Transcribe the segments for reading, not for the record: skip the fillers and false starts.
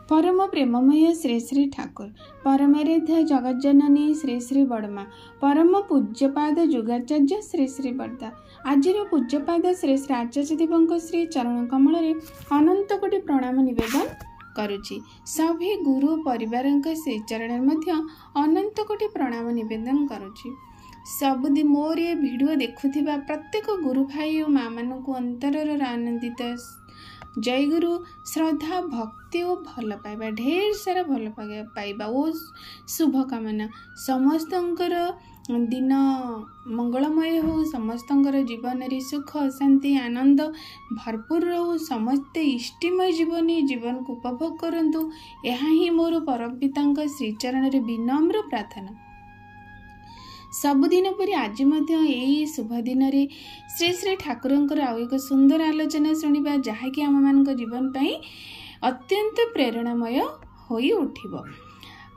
परम प्रेममय श्री श्री ठाकुर परमेरेध्य जगज्जननी श्री श्री बड़मा परम पूज्यपाद जुगाचार्य श्री श्री बरदा आज पूज्यपाद श्री श्री आचार्य देव श्री चरण कमल अनंत कोटि प्रणाम निवेदन करुछि। सभी गुरु परिवार श्री चरण मध्य अनंत कोटि प्रणाम निवेदन करुछि। सबुदिन मोर ये वीडियो देखुथिबा प्रत्येक गुरु भाई और माँ मानक अंतरर आनंदित जय गुरु श्रद्धा भक्ति और भल पाइबा ढेर सारा भल पाइबा और शुभकामना समस्तंकर दिन मंगलमय हो, समस्तंकर जीवन रे सुख शांति आनंद भरपूर रहू, समस्ते इष्टिमय जीवन को उपभोग करंतु। यह ही मोर परम पिता श्रीचरण रे विनम्र प्रार्थना। सबुदिन परि आज यही शुभ दिन रे श्री श्री ठाकुरंकर आउ एक सुंदर आलोचना शुणा जहाँकि आम मान जीवन पाई अत्यंत प्रेरणामय होई उठिबो।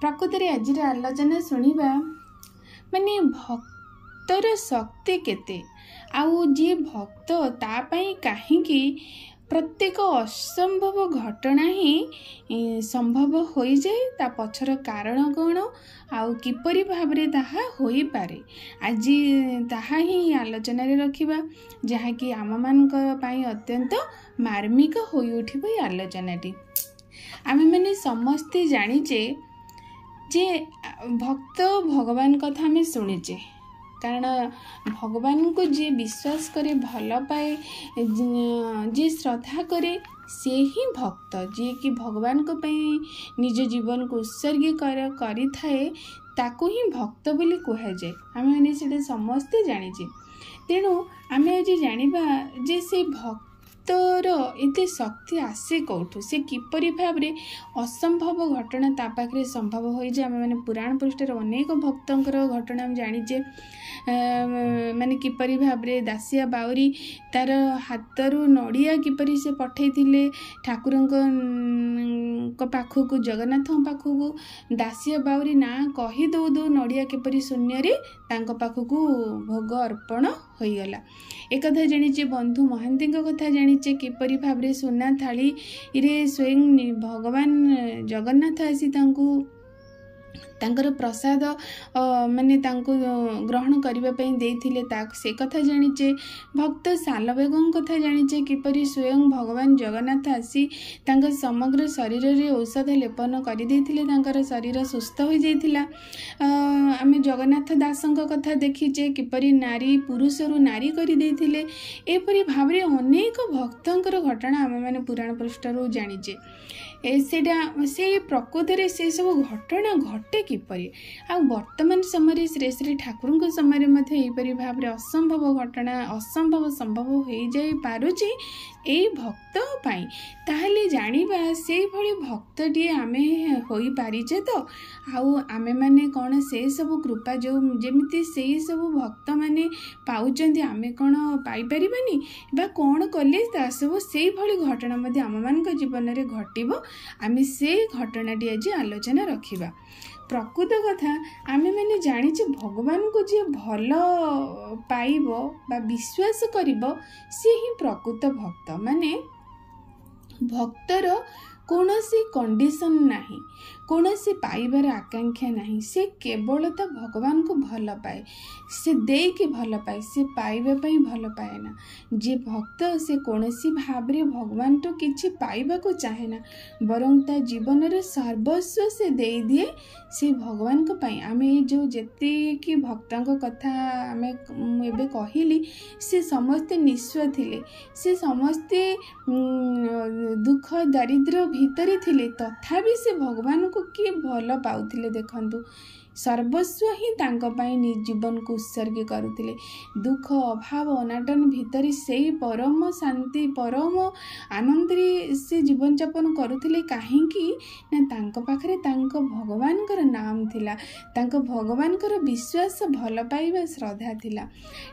प्रकृति आज आलोचना शुणा माने भक्तर शक्ति केते आउ जी भक्त तापाई काहींकि प्रत्येक असंभव घटना ही संभव हो जाए ता पछर कारण कौन आउ किपरि भाबरे ताहा होई पारे आज ताहा ही आलोचना रे रखिबा जहाँकि आम मानक पई अत्यंत मार्मिक होई उठिबो। आलोचनाटी आमे माने समस्ते जानिचे जे भक्त भगवान कथा आमे सुनिचे कारण भगवान को जे विश्वास करे भल पाए जे श्रद्धा करे से ही भक्त जे कि भगवान को पई निज जीवन को उत्सर्ग करि थाए ताको ही भक्त बोली कहा जाए। आमे माने सेटा समस्ते जानिचे तेणु आमे आज जानिबा जे से भक्तर एते शक्ति आसे कौठु से किपरि भाबरे असंभव घटना ता पाखरे संभव हो जाए। आमे माने पुराण पृष्ठर अनेक भक्तंकर घटना हम जानिचे माने किपरि भाबरे दासिया बाउरी तार हाथरू नड़िया किपरि से पठै थिले ठाकुरंक पाखकु जगन्नाथ पाखकु दासिया बाउरी ना कही दो दो नड़िया किपरि शून्य रे तांक पाखकु भोग अर्पण होईगला। एक कथा जानिचे बंधु महांती कथा जानिचे किपरि भाबरे सुना थाली रे स्वयं भगवान जगन्नाथ आसी तांकु तांकर प्रसाद माने तांको ग्रहण करबा पई देथिले ता से कथा जानिचे। भक्त सालवेगं कथा जानिचे किपरि स्वयं भगवान जगन्नाथ आसी तांकर समग्र शरीर रे औषध लेपन करि देथिले तांकर शरीर सुस्थ हो जाइथिला। आमे जगन्नाथ दासंक कथा देखिचे किपरि नारी पुरुषरु नारी करि देथिले। एपरि भाबरे अनेक भक्तंकर घटना आमे माने पुराण पृष्ठरु जानिचे। सेटा से प्रकृति से सब घटना घटे किपरि आ वर्तमान समय श्री श्री ठाकुर समय यहीपरि भाव असंभव घटना असंभव संभव हो जाई पारुची ए भक्त पाई ताहले जानिबा से भली भक्तटी आमे होई पारिचे तो आउ आमे माने कोन से सब कृपा जो जेमिति से सब भक्त माने पाउचंती आमे कोन पाई परिबानी बा कोन कले ता सब से भली घटना मध्ये आम मान जीवन रे घटिबो। आमे से घटनाटी आज आलोचना रखिबा। प्रकृत कथा आमे माने जानिचे भगवान को जे भल पाइबो बा विश्वास करिबो से ही प्रकृत भक्त माने भक्तर कौनसी कंडीशन नहीं कौनसी पाइबार आकांक्षा नहीं से केवल तो भगवान को भल पाए से दे के भल पाए से पाइबा पई भल पाए ना जे भक्त से कौनसी भाव रे भगवान तो किछि पाइबा को चाहे ना बरं ता जीवन रे सर्वस्व से दे दिए से भगवान को पाई। आमे जो जेते कि भक्तंक कथा आमे एबे कहिली से समस्त निस्व थिले से समस्ते दुख दारिद्र्य भितरे थिले तथापि से भगवान को किए भल पाउथिले देखंतु सर्वस्व ही तांको पाई निज जीवन को उत्सर्ग करुथिले। दुख अभाव अनाटन भितरी से परम शांति परम आनंद रे से जीवन यापन करुथिले काहेकि ना तांको पाखरे तांको भगवानकर नाम थिला तांको भगवानकर विश्वास भल पाइबा श्रद्धा थिला।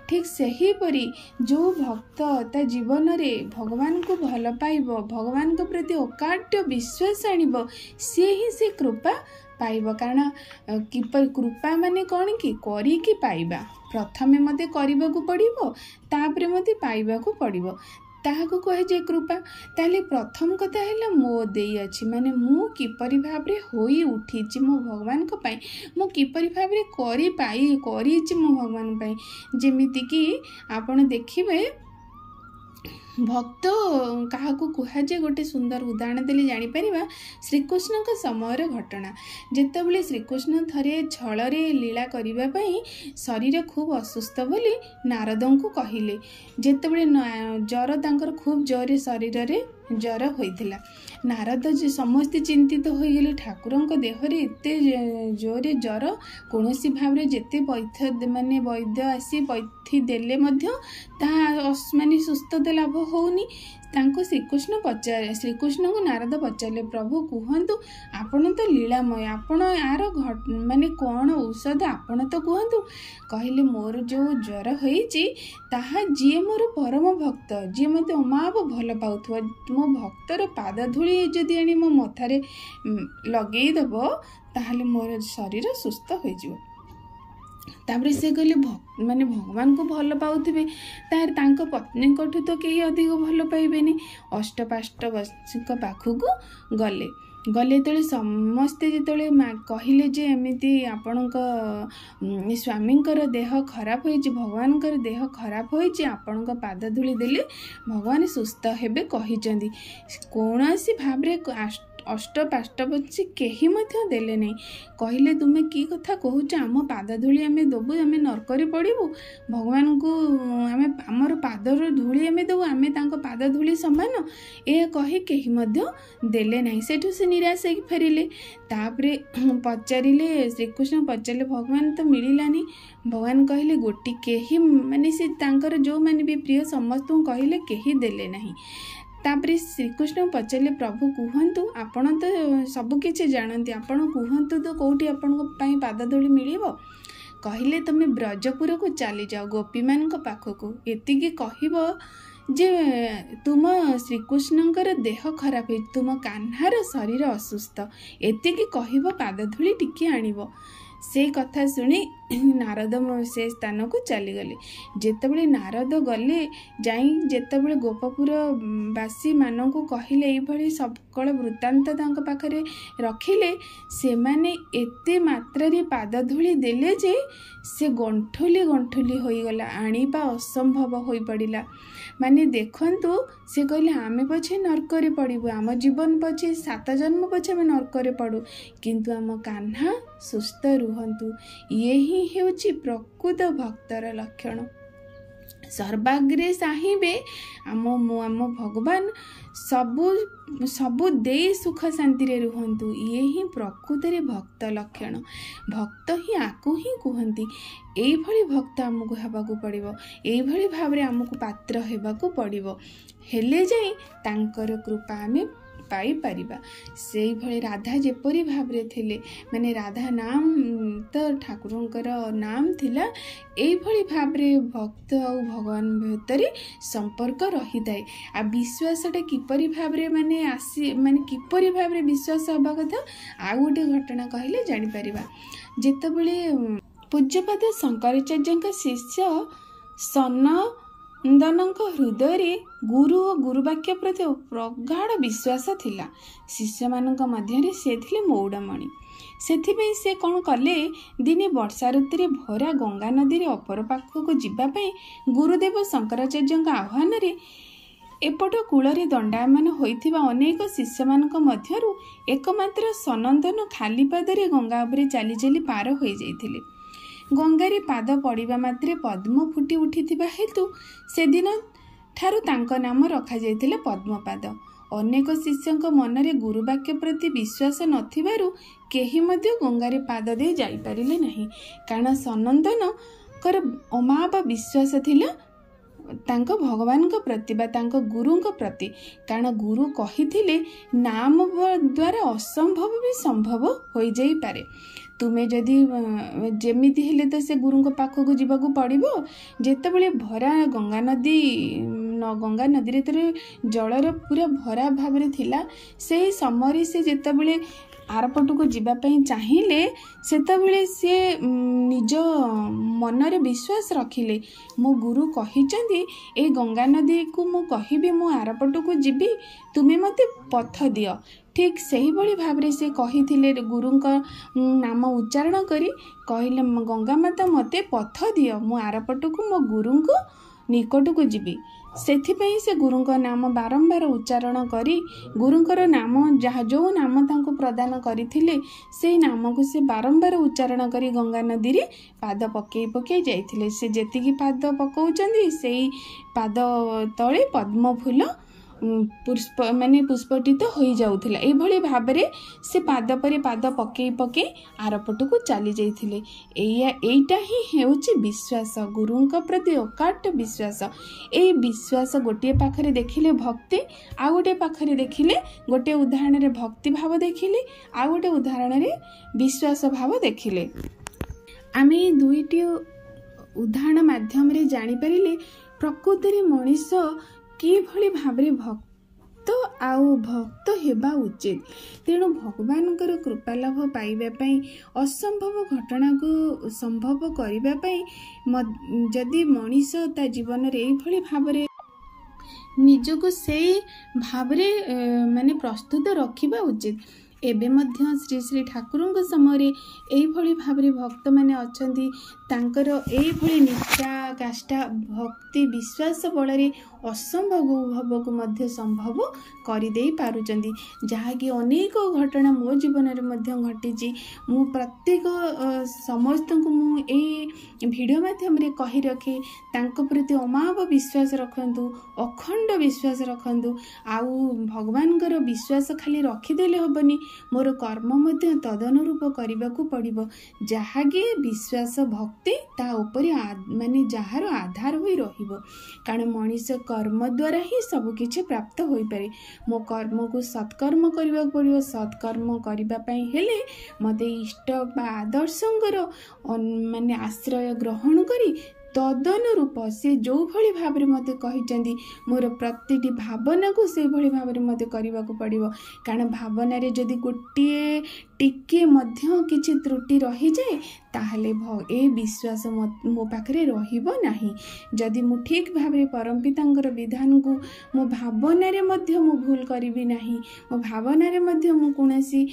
ठीक सही परी जो भक्त ता जीवन रे भगवान को भल पाइबो भगवान को प्रति अकाट्य विश्वास आनिबो से ही से कृपा पाइबा। कारण किपर कृपा माने कौन कि करी कि पाइबा प्रथमे मते करबा को पड़िबो तापरे मते पाइबा को पड़िबो ତାହାକୁ କୁହାଯାଏ କୃପା। ତାହେଲେ ପ୍ରଥମ କଥା ହେଲା ମୋ ଦେଇ ଅଛି, ମାନେ ମୁଁ କିପରି ଭାବରେ ହୋଇ ଉଠିଛି ମୋ ଭଗବାନଙ୍କ ପାଇଁ, ମୁଁ କିପରି ଭାବରେ କରିଛି ମୋ ଭଗବାନ ପାଇଁ। ଯେମିତିକି ଆପଣ ଦେଖିବେ ଭକ୍ତ କାହାକୁ କୁହାଯାଏ, ଗୋଟେ ସୁନ୍ଦର ଉଦାହରଣ ଦେଲେ ଜାଣିପାରିବା। ଶ୍ରୀକୃଷ୍ଣଙ୍କ ସମୟର ଘଟଣା। ଯେତେବେଳେ ଶ୍ରୀକୃଷ୍ଣ ଥରେ ଛଳରେ ଲୀଳା କରିବା ପାଇଁ ଶରୀର ଖୁବ୍ ଅସୁସ୍ଥ ବୋଲି ନାରଦଙ୍କୁ କହିଲେ। ଯେତେବେଳେ ଜ୍ୱର ତାଙ୍କର ଖୁବ୍ ଜୋରରେ ଶରୀରରେ ଜ୍ୱର ହୋଇଥିଲା, ନାରଦ ସମସ୍ତେ ଚିନ୍ତିତ ହୋଇଗଲେ। ଠାକୁରଙ୍କ ଦେହରେ ଏତେ ଜୋରରେ ଜ୍ୱର, କୌଣସି ଭାବରେ ଯେତେ ବୈଦ୍ୟ ଆସି ପୈଥି ଦେଲେ ମଧ୍ୟ ତାହା ମାନେ ସୁସ୍ଥତା ଲାଭ ହେଉନି। ତାଙ୍କୁ ଶ୍ରୀକୃଷ୍ଣଙ୍କୁ ନାରଦ ପଚାରିଲେ, ପ୍ରଭୁ କୁହନ୍ତୁ, ଆପଣ ତ ଲୀଳାମୟ, ଆପଣ ଆର ମାନେ କ'ଣ ଔଷଧ ଆପଣ ତ କୁହନ୍ତୁ। କହିଲେ, ମୋର ଯେଉଁ ଜ୍ୱର ହୋଇଛି ତାହା ଯିଏ ମୋର ପରମ ଭକ୍ତ, ଯିଏ ମୋତେ ଅମାପ ଭଲ ପାଉଥିବ, ମୋ ଭକ୍ତର ପାଦ ଧୂଳି ଯଦି ଆଣି ମୋ ମଥାରେ ଲଗେଇଦେବ ତାହେଲେ ମୋର ଶରୀର ସୁସ୍ଥ ହୋଇଯିବ। ତାପରେ ସେ କହିଲେ, ମାନେ ଭଗବାନଙ୍କୁ ଭଲ ପାଉଥିବେ ତାହେଲେ ତାଙ୍କ ପତ୍ନୀଙ୍କଠୁ ତ କେହି ଅଧିକ ଭଲ ପାଇବେନି। ଅଷ୍ଟପାଷ୍ଟବଙ୍କ ପାଖକୁ ଗଲେ ଯେତେବେଳେ ସମସ୍ତେ କହିଲେ ଯେ ଏମିତି ଆପଣଙ୍କ ସ୍ୱାମୀଙ୍କର ଦେହ ଖରାପ ହୋଇଛି, ଭଗବାନଙ୍କର ଦେହ ଖରାପ ହୋଇଛି, ଆପଣଙ୍କ ପାଦ ଧୂଳି ଦେଲେ ଭଗବାନ ସୁସ୍ଥ ହେବେ କହିଛନ୍ତି। କୌଣସି ଭାବରେ ଅଷ୍ଟପାଷ୍ଟବଂଶୀ କେହି ମଧ୍ୟ ଦେଲେ ନାହିଁ। କହିଲେ, ତୁମେ କି କଥା କହୁଛ, ଆମ ପାଦ ଧୂଳି ଆମେ ଦେବୁ, ଆମେ ନର୍କରେ ପଡ଼ିବୁ, ଭଗବାନଙ୍କୁ ଆମର ପାଦର ଧୂଳି ଆମେ ଦେବୁ, ଆମେ ତାଙ୍କ ପାଦ ଧୂଳି ସମାନ। ଏହା କହି କେହି ମଧ୍ୟ ଦେଲେ ନାହିଁ। ସେଠୁ ସେ ନିରାଶ ହେଇକି ଫେରିଲେ। ତାପରେ ଶ୍ରୀକୃଷ୍ଣ ପଚାରିଲେ, ଭଗବାନ ତ ମିଳିଲାନି। ଭଗବାନ କହିଲେ, କେହି ମାନେ ସେ ତାଙ୍କର ଯେଉଁମାନେ ବି ପ୍ରିୟ ସମସ୍ତଙ୍କୁ କହିଲେ, କେହି ଦେଲେ ନାହିଁ। ତାପରେ ଶ୍ରୀକୃଷ୍ଣ ପଚାରିଲେ, ପ୍ରଭୁ କୁହନ୍ତୁ, ଆପଣ ତ ସବୁକିଛି ଜାଣନ୍ତି, ଆପଣ କୁହନ୍ତୁ ତ କେଉଁଠି ଆପଣଙ୍କ ପାଇଁ ପାଦ ଧୂଳି ମିଳିବ। କହିଲେ, ତୁମେ ବ୍ରଜପୁରକୁ ଚାଲିଯାଅ, ଗୋପୀମାନଙ୍କ ପାଖକୁ, ଏତିକି କହିବ ଯେ ତୁମ ଶ୍ରୀକୃଷ୍ଣଙ୍କର ଦେହ ଖରାପ ହେଇଛି, ତୁମ କାହ୍ନାର ଶରୀର ଅସୁସ୍ଥ, ଏତିକି କହିବ, ପାଦ ଧୂଳି ଟିକିଏ ଆଣିବ। ସେଇ କଥା ଶୁଣି ନାରଦ ସେ ସ୍ଥାନକୁ ଚାଲିଗଲେ। ଯେତେବେଳେ ନାରଦ ଗଲେ ଯେତେବେଳେ ଗୋପପୁର ବାସୀମାନଙ୍କୁ କହିଲେ, ଏଇଭଳି ସକଳ ବୃତ୍ତାନ୍ତ ତାଙ୍କ ପାଖରେ ରଖିଲେ, ସେମାନେ ଏତେ ମାତ୍ରାରେ ପାଦ ଧୂଳି ଦେଲେ ଯେ ସେ ଗଣ୍ଠୁଲି ହୋଇଗଲା, ଆଣିବା ଅସମ୍ଭବ ହୋଇପଡ଼ିଲା। ମାନେ ଦେଖନ୍ତୁ, ସେ କହିଲେ, ଆମେ ପଛେ ନର୍କରେ ପଡ଼ିବୁ, ଆମ ଜୀବନ ପଛେ 7 ଜନ୍ମ ପଛେ ଆମେ ନର୍କରେ ପଡ଼ୁ, କିନ୍ତୁ ଆମ କାହ୍ନା ସୁସ୍ଥ ରୁହନ୍ତୁ। ଇଏ ହିଁ ହେଉଛି ପ୍ରକୃତ ଭକ୍ତର ଲକ୍ଷଣ। ସର୍ବାଗ୍ରେ ଚାହିଁବେ ଆମ ଭଗବାନ ସବୁ ଦେଇ ସୁଖ ଶାନ୍ତିରେ ରୁହନ୍ତୁ। ଇଏ ହିଁ ପ୍ରକୃତରେ ଭକ୍ତ ଲକ୍ଷଣ। ଭକ୍ତ ହିଁ ଆକୁ ହିଁ କୁହନ୍ତି। ଏଇଭଳି ଭକ୍ତ ଆମକୁ ହେବାକୁ ପଡ଼ିବ, ଏଇଭଳି ଭାବରେ ଆମକୁ ପାତ୍ର ହେବାକୁ ପଡ଼ିବ, ହେଲେ ଯାଇ ତାଙ୍କର କୃପା ଆମେ ପାଇପାରିବା। ସେଇଭଳି ରାଧା ଯେପରି ଭାବରେ ଥିଲେ, ମାନେ ରାଧା ନାମ ତ ଠାକୁରଙ୍କର ନାମ ଥିଲା, ଏଇଭଳି ଭାବରେ ଭକ୍ତ ଆଉ ଭଗବାନ ଭିତରେ ସମ୍ପର୍କ ରହିଥାଏ। ଆଉ ବିଶ୍ୱାସଟା କିପରି ଭାବରେ କିପରି ଭାବରେ ବିଶ୍ୱାସ ହେବା କଥା, ଆଉ ଗୋଟେ ଘଟଣା କହିଲେ ଜାଣିପାରିବା। ଯେତେବେଳେ ପୂଜ୍ୟପାଦ ଶଙ୍କରାଚାର୍ଯ୍ୟଙ୍କ ଶିଷ୍ୟ ସନନ୍ଦନଙ୍କ ହୃଦୟରେ ଗୁରୁ ଓ ଗୁରୁବାକ୍ୟ ପ୍ରତି ପ୍ରଗାଢ଼ ବିଶ୍ୱାସ ଥିଲା। ଶିଷ୍ୟମାନଙ୍କ ମଧ୍ୟରେ ସେ ଥିଲେ ମୌଡ଼ମଣି। ସେଥିପାଇଁ ସେ କ'ଣ କଲେ, ଦିନେ ବର୍ଷା ଋତୁରେ ଭରା ଗଙ୍ଗା ନଦୀର ଅପର ପାଖକୁ ଯିବା ପାଇଁ ଗୁରୁଦେବ ଶଙ୍କରାଚାର୍ଯ୍ୟଙ୍କ ଆହ୍ୱାନରେ ଏପଟ କୂଳରେ ଦଣ୍ଡାୟମାନ ହୋଇଥିବା ଅନେକ ଶିଷ୍ୟମାନଙ୍କ ମଧ୍ୟରୁ ଏକମାତ୍ର ସନନ୍ଦନ ଖାଲି ପାଦରେ ଗଙ୍ଗା ଉପରେ ଚାଲି ଚାଲି ପାର ହୋଇଯାଇଥିଲେ। ଗଙ୍ଗାରେ ପାଦ ପଡ଼ିବା ମାତ୍ରେ ପଦ୍ମ ଫୁଟି ଉଠିଥିବା ହେତୁ ସେଦିନ ଠାରୁ ତାଙ୍କ ନାମ ରଖାଯାଇଥିଲା ପଦ୍ମପାଦ। ଅନେକ ଶିଷ୍ୟଙ୍କ ମନରେ ଗୁରୁବାକ୍ୟ ପ୍ରତି ବିଶ୍ୱାସ ନଥିବାରୁ କେହି ମଧ୍ୟ ଗଙ୍ଗାରେ ପାଦ ଦେଇ ଯାଇପାରିଲେ ନାହିଁ, କାରଣ ସନନ୍ଦନଙ୍କର ଅମାପ ବିଶ୍ୱାସ ଥିଲା ତାଙ୍କ ଭଗବାନଙ୍କ ପ୍ରତି ବା ତାଙ୍କ ଗୁରୁଙ୍କ ପ୍ରତି। କାରଣ ଗୁରୁ କହିଥିଲେ, ନାମ ଦ୍ୱାରା ଅସମ୍ଭବ ବି ସମ୍ଭବ ହୋଇଯାଇପାରେ। ତୁମେ ଯଦି ଯେମିତି ହେଲେ ତ ସେ ଗୁରୁଙ୍କ ପାଖକୁ ଯିବାକୁ ପଡ଼ିବ। ଯେତେବେଳେ ଭରା ଗଙ୍ଗା ନଦୀ गंगा नदी जलर पूरा भरा भाव थिला। से समय से जेतबेले आरपटू जीवाई चाहिए सेतबेले से निज मनरे विश्वास रखिले मो गुरु कहिचंदी ए गंगा नदी को मु कहिबी मु आरपटू को जीवी तुमे मते पथ दियो। ठीक सही भली भाव से कही गुरुंक नाम उच्चारण करी कहले गंगा माता मते पथ दियो मु आरपटू को मो गुरु को निकट को जीवी। सेथिपई से गुरुंक नाम बारंबार उच्चारण करी गुरुंकर नाम जहाँ जो नाम तांको प्रदान करथिले से नाम को से बारंबार उच्चारण करी गंगा नदी रे पाद पकई पकई जाइथिले। से जेतिकी पाद पकाउचंदी सेई पाद तळे पद्म फूल पुष्प माने पुष्पटित हो जाउथिला। ए भली भाबरे से पाद परे पाद पकई पकई आरपटू को चली जाइथिले। एइटा ही हेउची विश्वास, गुरुंक प्रति अकाट विश्वास। ए विश्वास गोटे पाखरे देखिले भक्ति, आ गोटे पाखरे देखिले गोटे उदाहरण रे भक्ति भाव देखिले, आ गोटे उदाहरण रे विश्वास भाव देखिले। आमे दुईटी उदाहरण माध्यम रे जानि परिले प्रकृति रे मनीष कि भली भाबरे भक्त आउ भक्त हेबा उचित। तेणु भगवानकर कृपालाभ पाइबा पई असंभव घटना को संभव करिबा पई जदि मनीष ता जीवन रे भली भाबरे निजको से भाबरे माने प्रस्तुत रखिबा उचित। एबे मध्य श्री श्री ठाकुरଙ୍କ समय एई भली भाबरे भक्त माने अछंती तांकर एई भली निष्ठा काष्ठा भक्ति विश्वास बଳରେ असंभव भाव को मध्य संभव करि देई पारुचंदी। जहा कि अनेक घटना मो जीवन रे मध्य घटिची। मु प्रत्येक समस्त को मु एई वीडियो माध्यम रे कहि रखे तांको प्रति अमाव विश्वास रखंतु, अखंड विश्वास रखंतु। आउ भगवानकर विश्वास खाली रखिदेले हबनी, मोर कर्म मध्य तदनुरूप करने को पड़िबो। जहाँकि विश्वास भक्ति ता उपरि माने जहार आधार होई रहिबो। कारण मनीष कर्म द्वारा ही सब किछि प्राप्त होई पारे। मो कर्म को सत्कर्म करबा पड़िबो। सत्कर्म करबा पई हेले मते इष्ट बा आदर्शंकर माने आश्रय ग्रहण करी तदनुरूप से जो भली भाव मते कहिचंदी मोर प्रतिटी भावना को से भली भाव मते करबा को पड़िबो। कारण भावना रे जदि गोटिए टिके मध्य किछि त्रुटि रही जाए ताहले ए विश्वास मो पाखरे रहिबो नाही। जदि मु ठीक भाबरे परम पितांकर विधान को मो भावना रे मध्य मु भूल करिबि नाही, मो भावना रे मध्य मु कोनसी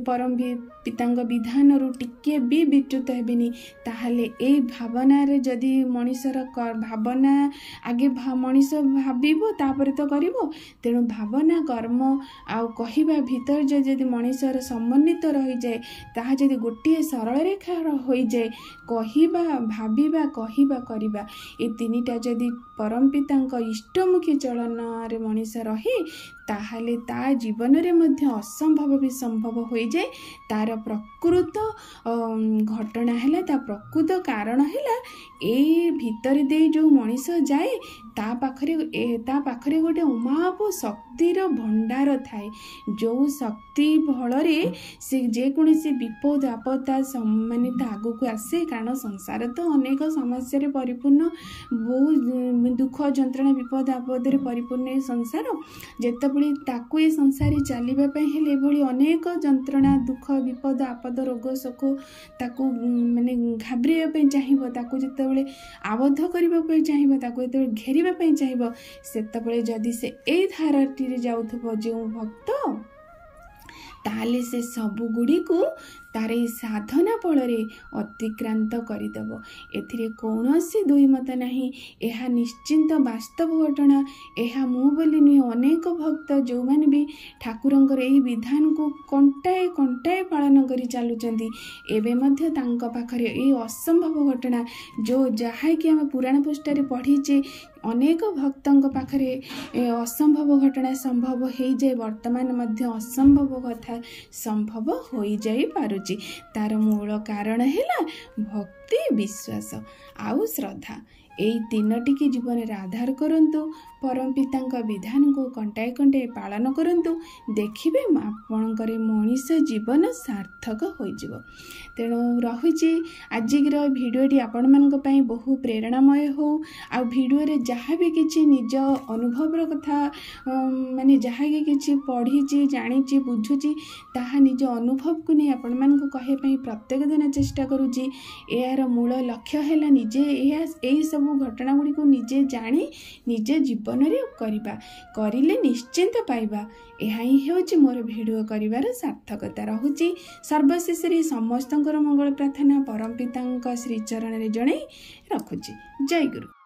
परम पितांग विधान रु टिके भी विच्युत हेबिनी, ताहले ए भावना रे जदि मनीषर भावना आगे मनीष भाबिबो तापर तो करिबो। तेणु भावना कर्म आ कहिबा भीतर जदि मनीषर समन्वित रही जाए ताहा जदि गोटे सरल रेखा होई जाए कहिबा भाबिबा कहिबा करिबा ए तीनिटा जदि परम पितांक इष्टमुखी चलन रे मनीष रहे ताहले ता जीवन रे मध्य असंभव भी संभव हो जाए। तार प्रकृत घटना है ता प्रकृत कारण है ए भीतर दे जो मनीष जाए ता पाखरे गोटे अमाप शक्तिर भंडार थाए। जो शक्ति फलरे से जेकोसी विपद आपदा माने आगु को आसे। कारण संसार तो अनेक समस्या रे परिपूर्ण, बहुत दुख जंत्रणा विपद आपद रे परिपूर्ण संसार। जेतबेले ताकू ए संसार चलबा पई हेले भली अनेक जंत्रणा दुख विपद आपद रोग शोक ताकू माने घाबरेबा पई चाहिबो, ताकू जेतबेले आबद्ध करबा पई चाहिबो, ताकू जेतबेले घेरिबा पई चाहिबो, सेतबेले जदि से ए धाराटी रे जाउथबो जो भक्त ताले से सबु गुडी को तार साधना फल अतिक्रांत करदेव। एथिरे कौनसी दुई मत नहीं, यह निश्चिंत वास्तव घटना। यह मु बोली नुहे, अनेक भक्त जो माने भी ठाकुरंकर एही विधान को कंटाए कंटाए पालन करी चलुचंदी एबे मध्य तांको पाखरे ए असंभव घटना जो जहा कि आम पुराण पृष्ठ पढ़ीचे अनेक भक्तों पाखरे असंभव घटना संभव हो जाए। वर्तमान मध्य असंभव कथा संभव हो जाई पारुची। तार मूल कारण है भक्ति विश्वास आउ श्रद्धा। यही तीनोटी की जीवन रे आधार करंतु। परमपिताଙ୍କ विधानକୁ कंटाए कंटाए पालन करंतु देखिबे आपणकर मनीष जीवन सार्थक होइजिव। तेणु रहुछि आजिकर भिडियोटी आपण मानक पई बहु प्रेरणामय हो। आ भिडियो रे जहाँ भी किछि निज अनुभव कथा माने जहाँ कि किछि पढ़ी जानी बुझुची ताहा निज अनुभव को नहीं आपण मानक कहे पई प्रत्येक दिन चेष्टा करूची। यार मूल लक्ष्य है निजे यही सब घटना गुड़ी को निजे जानी निजे जीवन रे करिबा करिले निश्चिंत पाइबा। यह ही होची मोर भिडियो करिवार सार्थकता रहुची। सर्वशेष समस्तंकर मंगल प्रार्थना परमपितांक श्री चरण रे जणे रखुची। जय गुरु।